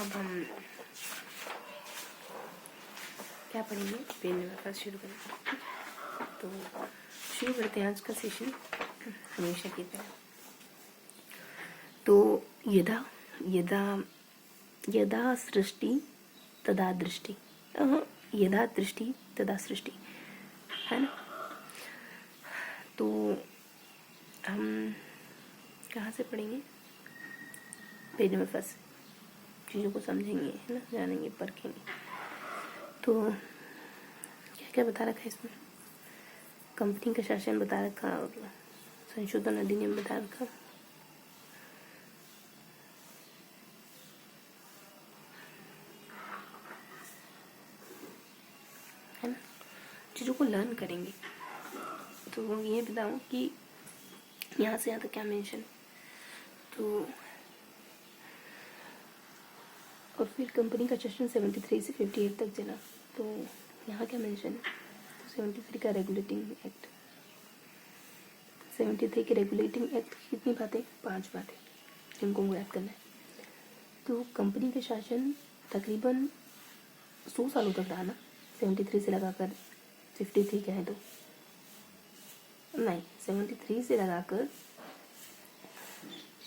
अब हम क्या पढ़ेंगे, पेन नंबर फर्स्ट शुरू करेंगे। तो शुरू करते हैं आज का सेशन हमेशा की तरह। तो यदा यदा यदा सृष्टि तदा दृष्टि, यदा दृष्टि तदा सृष्टि, है ना। तो हम कहाँ से पढ़ेंगे, पेज नंबर फर्स्ट, चीज़ों को समझेंगे, है ना, जानेंगे, परखेंगे। तो क्या क्या बता रखा है इसमें, कंपनी का शासन बता रखा और संशोधन अधिनियम बता रखा। है ना, चीज़ों को लर्न करेंगे। तो ये बताऊँ कि यहाँ से यहाँ तक क्या मेंशन, तो और फिर कंपनी का सेशन 73 से 58 तक चला। तो यहाँ क्या मेंशन है, तो 73 का रेगुलेटिंग एक्ट, 73 के रेगुलेटिंग एक्ट की कितनी बातें, 5 बातें जिनको याद करना है। तो कंपनी का शासन तकरीबन 100 सालों तक रहा ना, 73 से लगाकर 53 कहें तो, नहीं 73 से लगाकर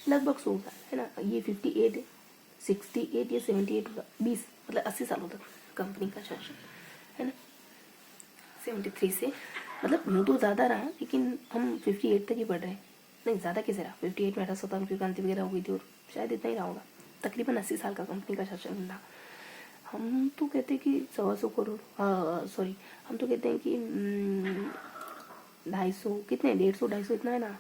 लगभग 100 साल, है ना। ये 58 है, 68 या 78 होगा, 20 मतलब 80 सालों तक कंपनी का शासन, है ना। 73 से मतलब यूँ तो ज़्यादा रहा, लेकिन हम 58 तक ही पढ़ रहे हैं। नहीं ज़्यादा कैसे रहा, 58 में 18 की क्रांति वगैरह हो गई थी और शायद इतना ही रहा होगा। तकरीबन 80 साल का कंपनी का शासन रहा। हम तो कहते हैं कि 125 करोड़, सॉरी, हम तो कहते हैं कि 250, कितने 150 250 इतना है ना,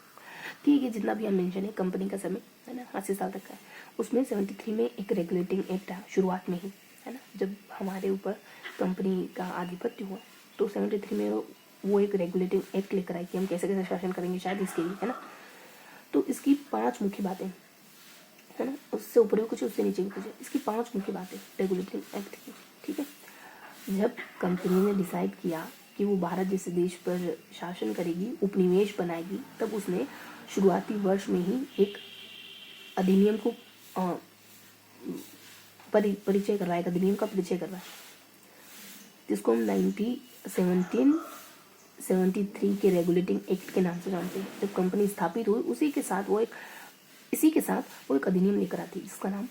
ठीक है, जितना भी हम मेंशन है कंपनी का समय, है ना, 80 साल तक का है। उसमें 73 में एक रेगुलेटिंग एक्ट आया शुरुआत में ही, है ना, जब हमारे ऊपर कंपनी का आधिपत्य हुआ, तो 73 में वो एक रेगुलेटिंग एक्ट लेकर आई कि हम कैसे कैसे शासन करेंगे, शायद इसके लिए, है ना। तो इसकी 5 मुख्य बातें, है ना, उससे ऊपर भी कुछ, उससे नीचे भी कुछ है। इसकी 5 मुख्य बातें रेगुलेटिंग एक्ट की, ठीक है। जब कंपनी ने डिसाइड किया कि वो भारत जैसे देश पर शासन करेगी, उपनिवेश बनाएगी, तब उसने शुरुआती वर्ष में ही एक अधिनियम को परिचय करवाया, एक अधिनियम का परिचय करवाया, जिसको हम 1973 के रेगुलेटिंग एक्ट के नाम से जानते हैं। जब कंपनी स्थापित हुई, इसी के साथ वो एक अधिनियम लेकर आती, जिसका नाम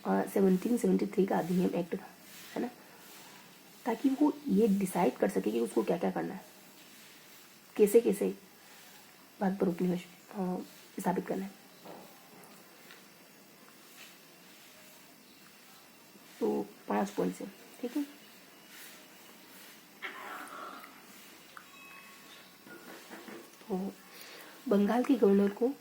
1773 का अधिनियम एक्ट था, है ना, ताकि वो ये डिसाइड कर सके कि उसको क्या क्या करना है, कैसे कैसे भारत पर उपनिवेश स्थापित करना है। तो 5 पॉइंट से, ठीक है। तो बंगाल के गवर्नर को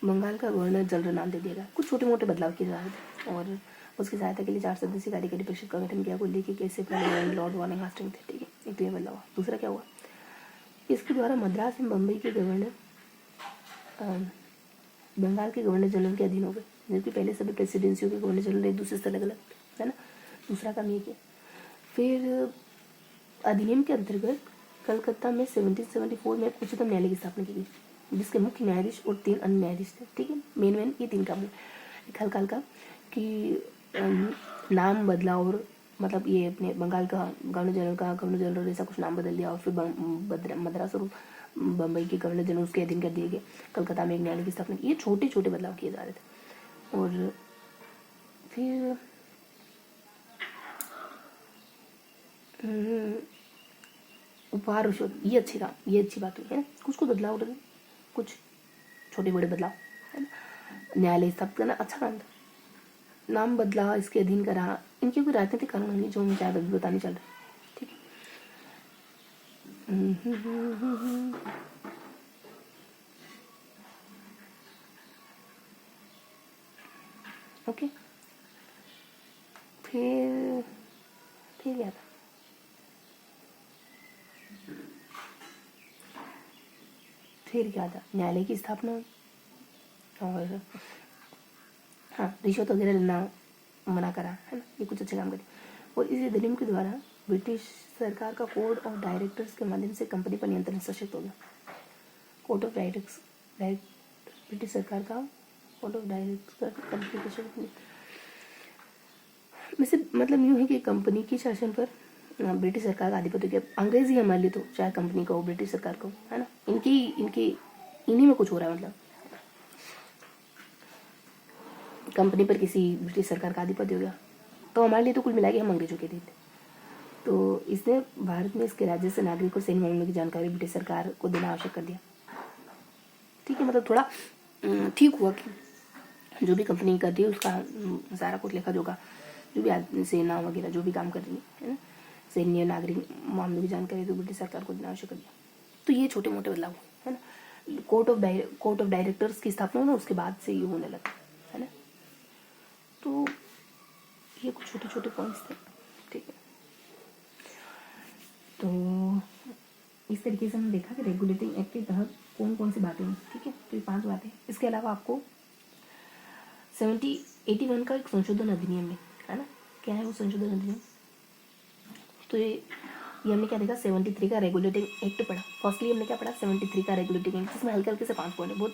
बंगाल का गवर्नर जनरल नाम दे दिया गया। कुछ छोटे मोटे बदलाव किए जा रहे थे और उसकी सहायता के लिए 4 सदस्यीय कार्यकारी परिषद का गठन किया। को लेके कैसे पहले लॉर्ड वार्निंग हास्टिंग थे, ठीक है, एक तो ये बदलाव। दूसरा क्या हुआ, इसके द्वारा मद्रास एवं बम्बई के गवर्नर बंगाल के गवर्नर जनरल के अधीन हो गए, जबकि पहले सभी प्रेसिडेंसियों के गवर्नर जनरल एक दूसरे से अलग अलग, है ना। दूसरा काम ये किया। फिर अधिनियम के अंतर्गत कलकत्ता में 1774 में उच्चतम न्यायालय की स्थापना की गई, जिसके मुख्य न्यायाधीश और 3 अन्य न्यायाधीश थे, ठीक है। मेन ये 3 काम है। एक हल्का हल्का कि नाम बदला, और मतलब ये अपने बंगाल का गवर्नर जनरल ऐसा कुछ नाम बदल दिया, और फिर मद्रास और बम्बई के गवर्नर जनरल उसके अधीन कर दिए गए। कलकत्ता में एक न्यायालय की स्थापना की। ये छोटे छोटे बदलाव किए जा रहे थे। और फिर उपहार रिश्वत, ये अच्छी बात हुई, है ना। कुछ बदलाव, कुछ छोटे बड़े बदलाव, है ना। न्यायालय स्थापित करना अच्छा काम था, नाम बदला, इसके अधीन करा। इनके कोई राजनीतिक कानून नहीं, जो हम शायद अभी बताने चल रहे, ठीक है। ओके, फिर क्या था, न्यायालय की स्थापना, और हाँ, रिश्वत वगैरह लेना मना करा, है ना। ये कुछ अच्छे काम करे। और इस अधिनियम के द्वारा ब्रिटिश सरकार का कोड ऑफ डायरेक्टर्स के माध्यम से कंपनी पर नियंत्रण सशक्त हो गया। कोड ऑफ डायरेक्टर्स, ब्रिटिश सरकार का कोड ऑफ डायरेक्टर्स कंपनी पर, वैसे मतलब यूँ है कि कंपनी के शासन पर ब्रिटिश सरकार का आधिपत्य क्या, अंग्रेजी हमारे लिए तो चाहे कंपनी का हो ब्रिटिश सरकार का हो, है ना, इनकी इनकी इन्हीं में कुछ हो रहा है, मतलब कंपनी पर किसी ब्रिटिश सरकार का आधिपत्य हो गया तो हमारे लिए तो कुल मिला के हम अंग्रेजों के थे। तो इसने भारत में इसके राज्य से नागरिक और सैन्य मामलों की जानकारी ब्रिटिश सरकार को देना आवश्यक कर दिया। ठीक है, मतलब थोड़ा ठीक हुआ कि जो भी कंपनी कर रही है उसका सारा कुछ लेखा जोखा, जो भी सेना वगैरह जो भी काम कर रही है ना, सैन्य नागरिक मामलों की जानकारी तो ब्रिटिश सरकार को देना आवश्यक कर दिया। तो ये छोटे मोटे बदलाव है ना। कोर्ट ऑफ डायरेक्टर्स की स्थापना ना उसके बाद से ये होने लगा, है ना। तो ये कुछ छोटे छोटे पॉइंट्स थे, ठीक है। तो इस तरीके से हमने देखा कि रेगुलेटिंग एक्ट के तहत कौन कौन सी बातें हैं, ठीक है। तो ये 5 बातें। इसके अलावा आपको 81 का एक संशोधन अधिनियम है ना। क्या है वो संशोधन अधिनियम? तो ये हमने क्या देखा, 73 का रेगुलेटिंग एक्ट पढ़ा। फर्स्टली हमने क्या पढ़ा, 73 का रेगुलेटिंग एक्ट, जिसमें हल्के हल्के से 5 पॉइंट है, बहुत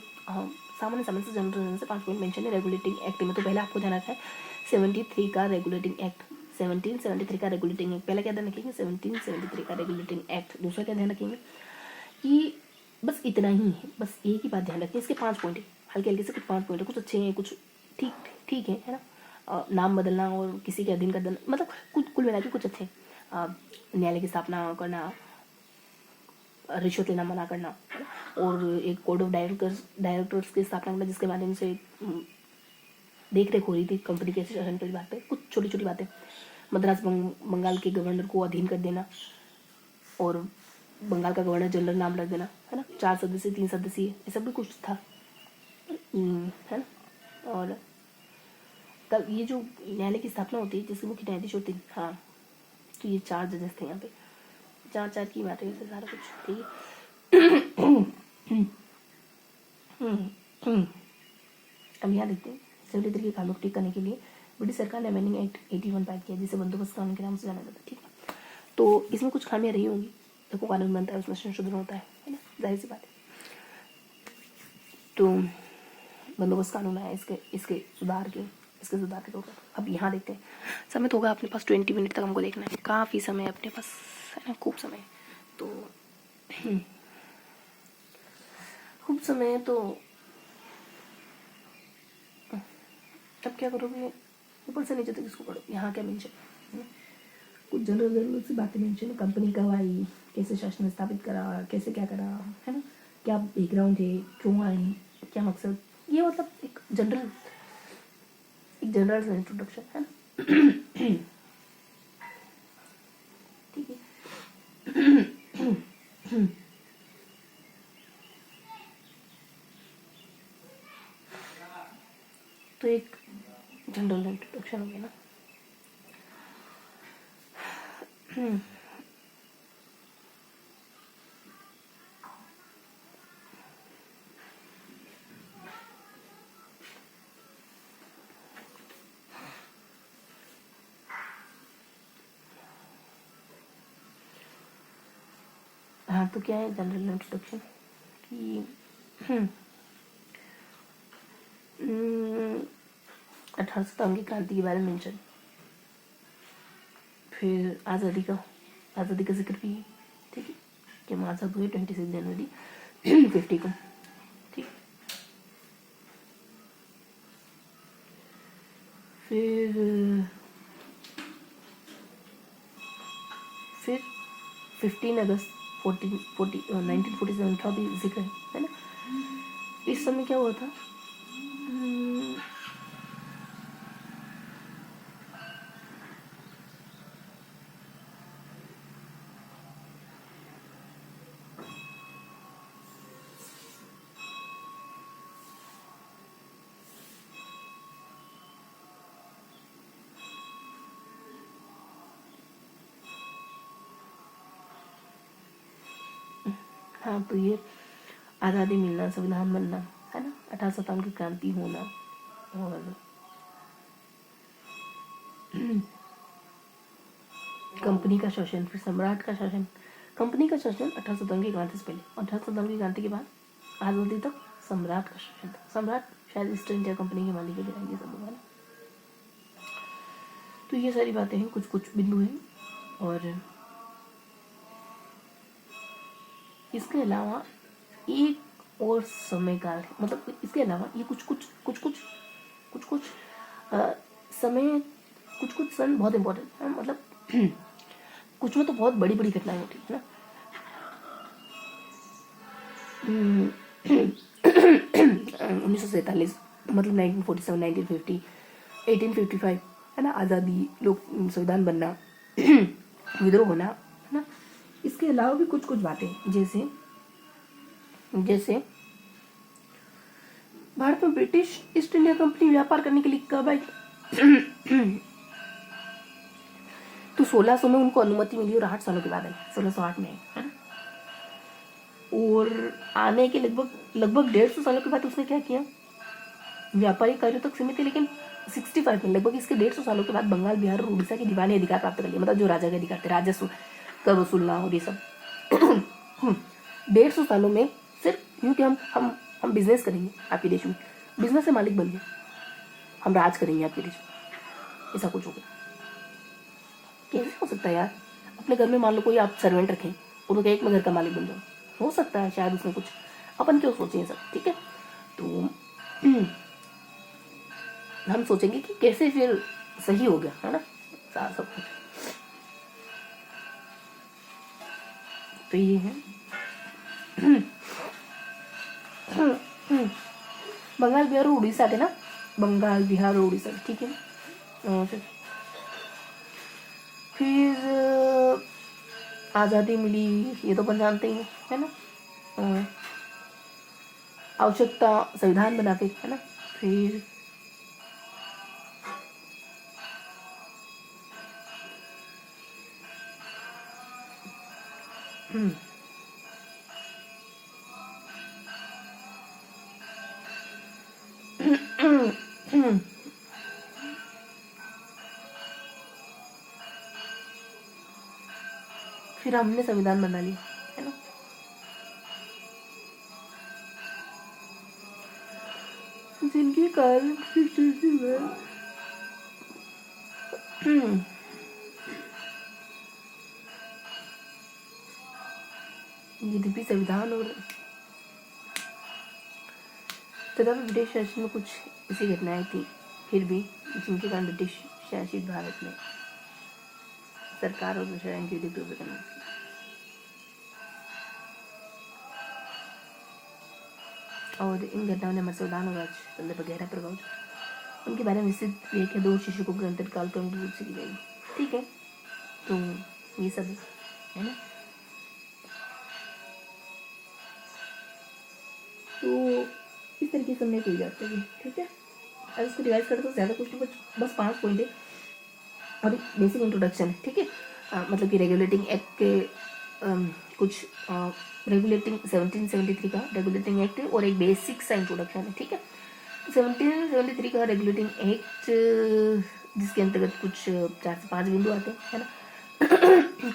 सामान्य समझ से जनरल से 5 पॉइंट मेंशन है रेगुलेटिंग एक्ट में। तो पहले आपको ध्यान रखना है 73 का रेगुलेटिंग एक्ट, 1773 का रेगुलेटिंग एक्ट, पहला क्या ध्यान रखेंगे 1773 का रेगुलेटिंग एक्ट। दूसरा क्या ध्यान रखेंगे कि बस इतना ही है, बस एक ही बात ध्यान रखें, इसके 5 पॉइंट है, हल्के हल्के से कुछ 5 पॉइंट है, कुछ अच्छे हैं, कुछ ठीक ठीक है ना। नाम बदलना और किसी के अधीन कर देना, मतलब कुल मिला के कुछ अच्छे हैं। न्यायालय की स्थापना करना, रिश्वत लेना मना करना, है ना। और एक कोड ऑफ डायरेक्टर्स की स्थापना करना, जिसके माध्यम से देख रेख हो रही थी कंपनी के शासन पर। बात पे कुछ छोटी छोटी बातें, मद्रास बंगाल के गवर्नर को अधीन कर देना और बंगाल का गवर्नर जनरल नाम रख देना, है ना। 4 सदस्य 3 सदस्य, ये सब भी कुछ था, है ना। और तब ये जो न्यायालय की स्थापना होती है जिसके मुख्य न्यायाधीश होते हैं, हाँ, तो ये 4 जजेस थे यहाँ पे, 4 की बात है, वैसे सारा कुछ ठीक है। अब यहाँ देखते हैं 73 के कानून ठीक करने के लिए ब्रिटिश सरकार ने अमेंडिंग एक्ट 81 पारित किया, जिसे बंदोबस्त कानून के नाम से जाना जाता है, ठीक है। तो इसमें कुछ खामियां रही होंगी, देखो कानून बनता है उसमें संशोधन होता है ना, जाहिर सी बात है। तो बंदोबस्त कानून आया, इसके सुधार के तौर पर। अब यहाँ देखते हैं, समय तो होगा अपने पास 20 मिनट तक हमको देखना है, काफ़ी समय अपने पास है ना, खूब समय। तो खूब समय है, तो अब क्या करोगे, ऊपर से नीचे तक इसको पढ़ो। यहाँ क्या मेंशन है, कुछ जनरल सी बातें मेंशन है, कंपनी कब आई, कैसे शासन स्थापित करा, कैसे क्या करा, है ना, क्या बैकग्राउंड है, क्यों आई, क्या मकसद, ये मतलब एक जनरल इंट्रोडक्शन है ना। ठीक है। तो एक जनरल इंट्रोडक्शन हो गया ना। हाँ, तो क्या है जनरल इंट्रोडक्शन कि 1857 की क्रांति के बारे में मेंशन, फिर आज़ादी का जिक्र भी है, ठीक है, कि हम आज़ाद हुए 26 जनवरी 50 को, ठीक। फिर 15 अगस्त 1947 का भी जिक्र है ना। इस समय क्या हुआ था, हाँ, तो ये आज़ादी मिलना, संविधान बनना, है ना, 1857 की क्रांति होना, और कंपनी का शासन, फिर सम्राट का शासन। कंपनी का शासन 1857 की क्रांति से पहले, 1857 की क्रांति के बाद आज़ादी तक सम्राट का शासन था। सम्राट शायद ईस्ट इंडिया कंपनी के मालिक वगैरह ये सब होगा ना। तो ये सारी बातें हैं, कुछ कुछ बिंदु हैं। और इसके अलावा एक और समय काल है, मतलब इसके अलावा ये कुछ कुछ समय, कुछ सन बहुत इम्पोर्टेंट है, मतलब कुछ में तो बहुत बड़ी बड़ी घटनाएं होती है ना। 1947, मतलब 1947, 1950, 1855 है ना, आज़ादी, लोक संविधान बनना, विद्रोह होना है ना। इसके अलावा भी कुछ कुछ बातें, जैसे भारत में ब्रिटिश ईस्ट इंडिया कंपनी व्यापार करने के लिए कब आई? तो 1600 में उनको अनुमति मिली और 8 सालों के बाद आई, 1608 में है ना। और आने के लगभग 150 सालों के बाद उसने क्या किया, व्यापारिक कार्यों तक सीमित है, लेकिन 65 में लगभग इसके 150 सालों के बाद बंगाल, बिहार और उड़ीसा के दीवानी अधिकार प्राप्त कर लिए, मतलब जो राजा के अधिकार थे, राजस्व कर वसूलना और ये सब। 150 सालों में सिर्फ क्योंकि हम बिजनेस करेंगे आपके देश में, बिजनेस से मालिक बन गए, हम राज करेंगे आपके देश में, ऐसा कुछ हो गया। कैसे हो सकता है यार? अपने घर में मान लो कोई आप सर्वेंट रखें और तो एक में घर का मालिक बन जाओ, हो सकता है शायद उसमें कुछ, अपन क्यों सोचें सब, ठीक है। तो हम सोचेंगे कि कैसे फिर सही हो गया, है ना, सब कुछ। तो ये है बंगाल, बिहार और उड़ीसा थे ना, बंगाल, बिहार और उड़ीसा, ठीक है। फिर आज़ादी मिली, ये तो अपन जानते ही है ना। आवश्यकता संविधान बना के, है ना। फिर फिर हमने संविधान बना लिया, है ना। जिनके कारण यद्यपि संविधान और तथा ब्रिटिश शासन में कुछ ऐसी घटनाएं थी, फिर भी जिनके कारण ब्रिटिश शासित भारत में सरकार और प्रशासन की विधि करना। और इन घटनाओं ने हमारे संविधान और राजतंत्र पर गहरा प्रभाव छोड़ा। उनके बारे में विस्तृत व्याख्या 2 शिक्षकों के अंतर्काल क्रमिक रूप से की जाएगी, ठीक है। तो ये सब है ना। तो इस तरीके से हमने कोई जाते हैं, ठीक है। अब इसको रिवाइज करते तो ज़्यादा कुछ नहीं, बस 5 पॉइंट है और एक बेसिक इंट्रोडक्शन है, ठीक है। मतलब कि रेगुलेटिंग एक्ट के कुछ रेगुलेटिंग 1773 का रेगुलेटिंग एक्ट और एक बेसिक सा इंट्रोडक्शन है, ठीक है। 1773 का रेगुलेटिंग एक्ट, जिसके अंतर्गत कुछ 4 से 5 बिंदु आते हैं, है ना।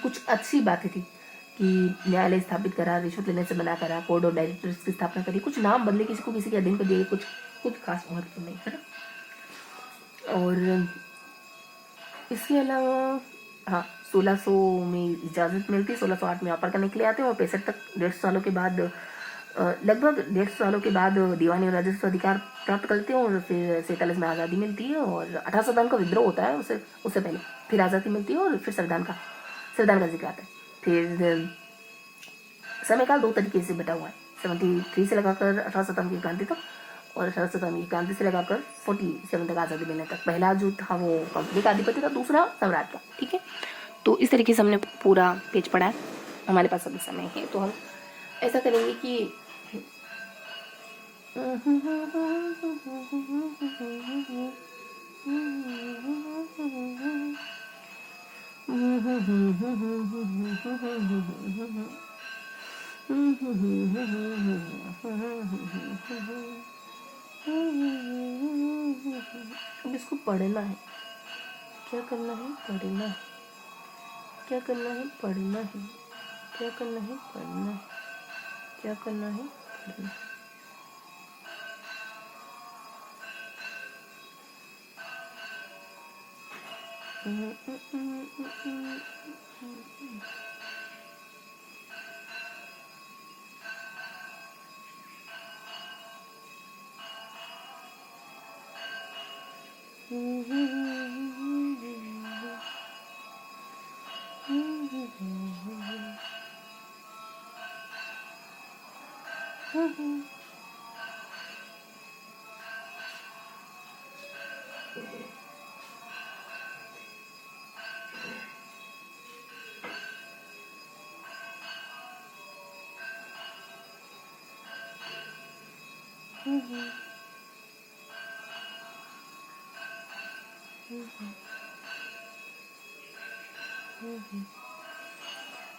कुछ अच्छी बातें थी कि न्यायालय स्थापित करा, रिश्वत लेने से मना करा, कोड ऑफ डायरेक्टर्स की स्थापना करी, कुछ नाम बदले, किसी को किसी के अधीन कर दिए, कुछ खास महत्व नहीं, है ना। और इसके अलावा हाँ, 1600 में इजाज़त मिलती, 1608 में व्यापार करने के लिए आते हैं और 65 तक 150 सालों के बाद लगभग 150 सालों के बाद दीवानी और राजस्व अधिकार प्राप्त करते हैं और फिर 47 में आज़ादी मिलती है और 1857 का विद्रोह होता है, उससे पहले फिर आज़ादी मिलती है और फिर संविधान का जिक्र आता है। फिर समयकाल 2 तरीके से बटा हुआ है, 73 से लगाकर 1857 की क्रांति तक और 1857 की क्रांति से लगाकर 47 तक आज़ादी मिलने तक। पहला जो था वो कंपनी का अधिपत्य था, दूसरा सम्राट का, ठीक है। तो इस तरीके से हमने पूरा पेज पढ़ा है। हमारे पास अभी समय है तो हम ऐसा करेंगे कि अब इसको पढ़ना है, क्या करना है, पढ़ना है, क्या करना है, पढ़ना है, क्या करना है, पढ़ना है, क्या करना है, पढ़ना है।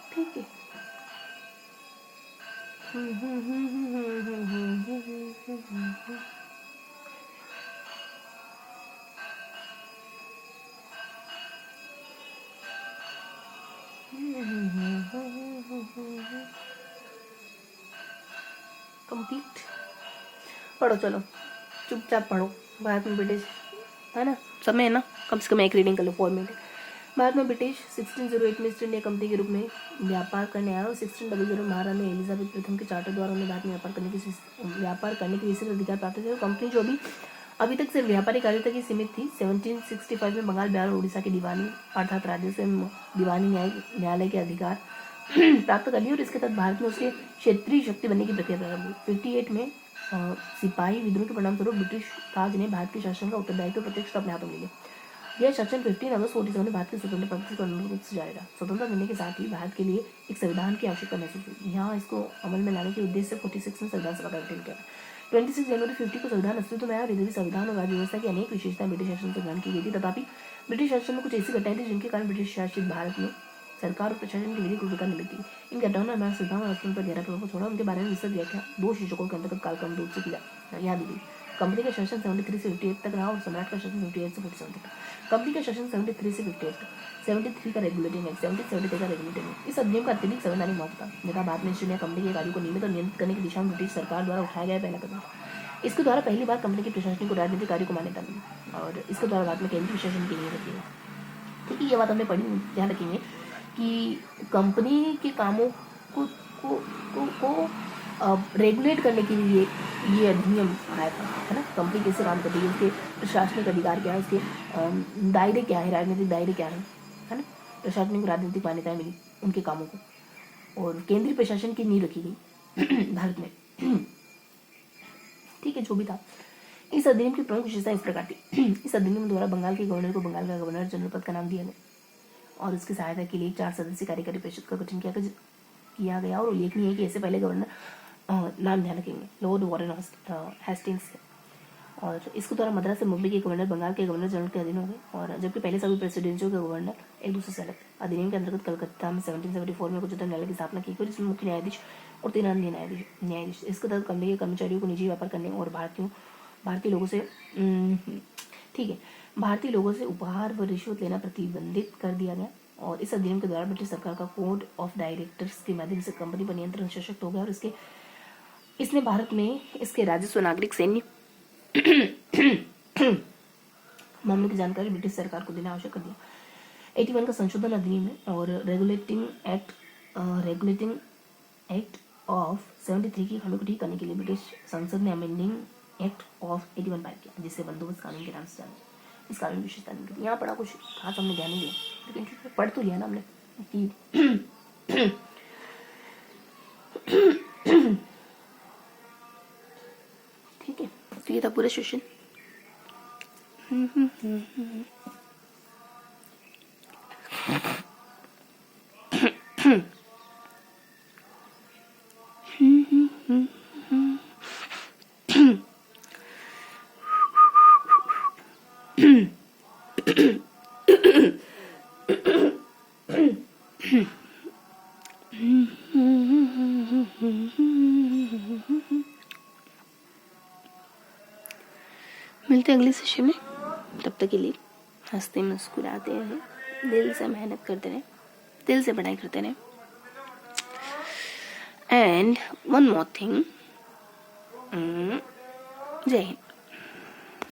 ठीक है। कंप्लीट। पढ़ो, चलो चुपचाप पढ़ो। भारत में ब्रिटिश, है ना, समय है ना, कम से कम एक रीडिंग कर लो, 4 मिनट। भारत में ब्रिटिश 1608 में ईस्ट इंडिया कंपनी के रूप में व्यापार करने आया और 1600 में महारानी एलिजाबेथ प्रथम के चार्टर द्वारा उन्हें भारत में व्यापार करने के विशेष अधिकार प्राप्त थे। कंपनी जो अभी तक सिर्फ व्यापारिक कार्य तक ही सीमित थी, 1765 में बंगाल, बिहार और उड़ीसा के दीवानी अर्थात राज्य से दीवानी न्यायालय के अधिकार प्राप्त कर लिए और इसके तहत भारत में उसके क्षेत्रीय शक्ति बनने की प्रक्रिया प्रारंभ हुई। 58 में सिपाही विद्रोह के परिणाम स्वरूप ब्रिटिश राज ने भारत के शासन का उत्तरदायित्व प्रत्यक्ष अपने हाथों में लिया। यह शासन 15 अगस्त 47 में भारत के स्वतंत्रता रूप से जारी रहा। स्वतंत्रता मिलने के साथ ही भारत के लिए एक संविधान की आवश्यकता महसूस हुई। यहाँ इसको अमल में लाने के उद्देश्य से 46 में संविधान सभा का गठन किया। 26 जनवरी 50 को संविधान अस्तित्व में आया और यद्यपि संविधान और राज्य व्यवस्था की अनेक विशेषताएं ब्रिटिश शासन से ग्रहण की गई थी, तथापि ब्रिटिश शासन में कुछ ऐसी घटनाएं थी जिनके कारण ब्रिटिश शासित भारत में सरकार और प्रशासन की विधि को विकार मिली थी। इन घटनाओं ने हमारे संविधान और राष्ट्र पर गहरा प्रभाव छोड़ा। उनके बारे में विस्तृत व्याख्या 2 शीर्षकों के अंतर्गत कालक्रम रूप से किया याद दी। कंपनी का शासन 73 से 58 तक रहा और सम्राट का शासन 58 से 47 तक। कंपनी का शासन 73 से 58 तक, 73 का रेगुलेटिंग एक्ट, 73 का रेगुलेटिंग एक्ट। इस अधिनियम का अत्यधिक संवैधानिक महत्व था, यथा भारत में ईस्ट इंडिया कंपनी के कार्यों को नियमित और नियंत्रित करने की दिशा में ब्रिटिश सरकार द्वारा उठाया गया पहला कदम। इसके द्वारा पहली बार कंपनी के प्रशासनिक और राजनीतिक कार्यों को मान्यता मिली और इसके द्वारा भारत में केंद्रीय प्रशासन की नींव रखी गई। क्योंकि ये बात हमने पढ़ी, ध्यान रखेंगे कि कंपनी के कामों को रेगुलेट करने के लिए ये अधिनियम आया था, है ना। कंपनी कैसे काम करती है, उसके प्रशासनिक अधिकार क्या है, उसके दायरे क्या है, राजनीतिक दायरे क्या है ना। प्रशासनिक राजनीतिक मान्यताएं मिली उनके कामों को और केंद्रीय प्रशासन की नींव रखी गई भारत में। ठीक है, जो भी था। इस अधिनियम की प्रमुख विशेषता इस प्रकार थी। इस अधिनियम द्वारा बंगाल के गवर्नर को बंगाल का गवर्नर जनरल पद का नाम दिया गया और उसकी सहायता के लिए 4 सदस्यीय कार्यकारी परिषद का गठन किया गया। और उल्लेखनीय है कि ऐसे पहले गवर्नर नाम ध्यान रखेंगे लॉर्ड वॉरेन हेस्टिंग्स। और इसके द्वारा मद्रास से मुंबई के गवर्नर बंगाल के गवर्नर जनरल के अधीन हो गए और जबकि पहले सभी प्रेसिडेंसियों के गवर्नर एक दूसरे से अलग। अधिनियम के अंतर्गत कलकत्ता में 1774 में उच्चतम न्यायालय की स्थापना की गई जिसमें मुख्य न्यायाधीश और 3 अन्य न्यायाधीश। इसके तहत कंपनी के कर्मचारियों को निजी व्यापार करने और भारतीय लोगों से उपहार व रिश्वत लेना प्रतिबंधित कर दिया गया। और इस अधिनियम के द्वारा ब्रिटिश सरकार का कोड ऑफ डायरेक्टर्स के माध्यम से कंपनी पर नियंत्रण सशक्त हो गया और इसने भारत में इसके राजस्व, नागरिक, सैन्य मामलों की जानकारी ब्रिटिश सरकार को देना आवश्यक कर दिया। 81 का संशोधन अधिनियम है और रेगुलेटिंग एक्ट ऑफ 73 की खामियों को ठीक करने के लिए ब्रिटिश संसद ने अमेंडिंग एक्ट ऑफ 81 पारित किया जिससे बंदोबस्त कानून के नाम से जाना। इस कानून की विशेषता नहीं की, यहाँ पढ़ा कुछ खास हमने ध्यान नहीं दिया, लेकिन पढ़ तो लिया ना हमने कि ठीक है। तो ये था पूरा सेशन। मिलते हैं अगले सेशन में, तब तक के लिए हंसते मुस्कुराते हैं, दिल से मेहनत करते रहें, दिल से पढ़ाई करते रहें। एंड वन मोर थिंग, जय हिंद।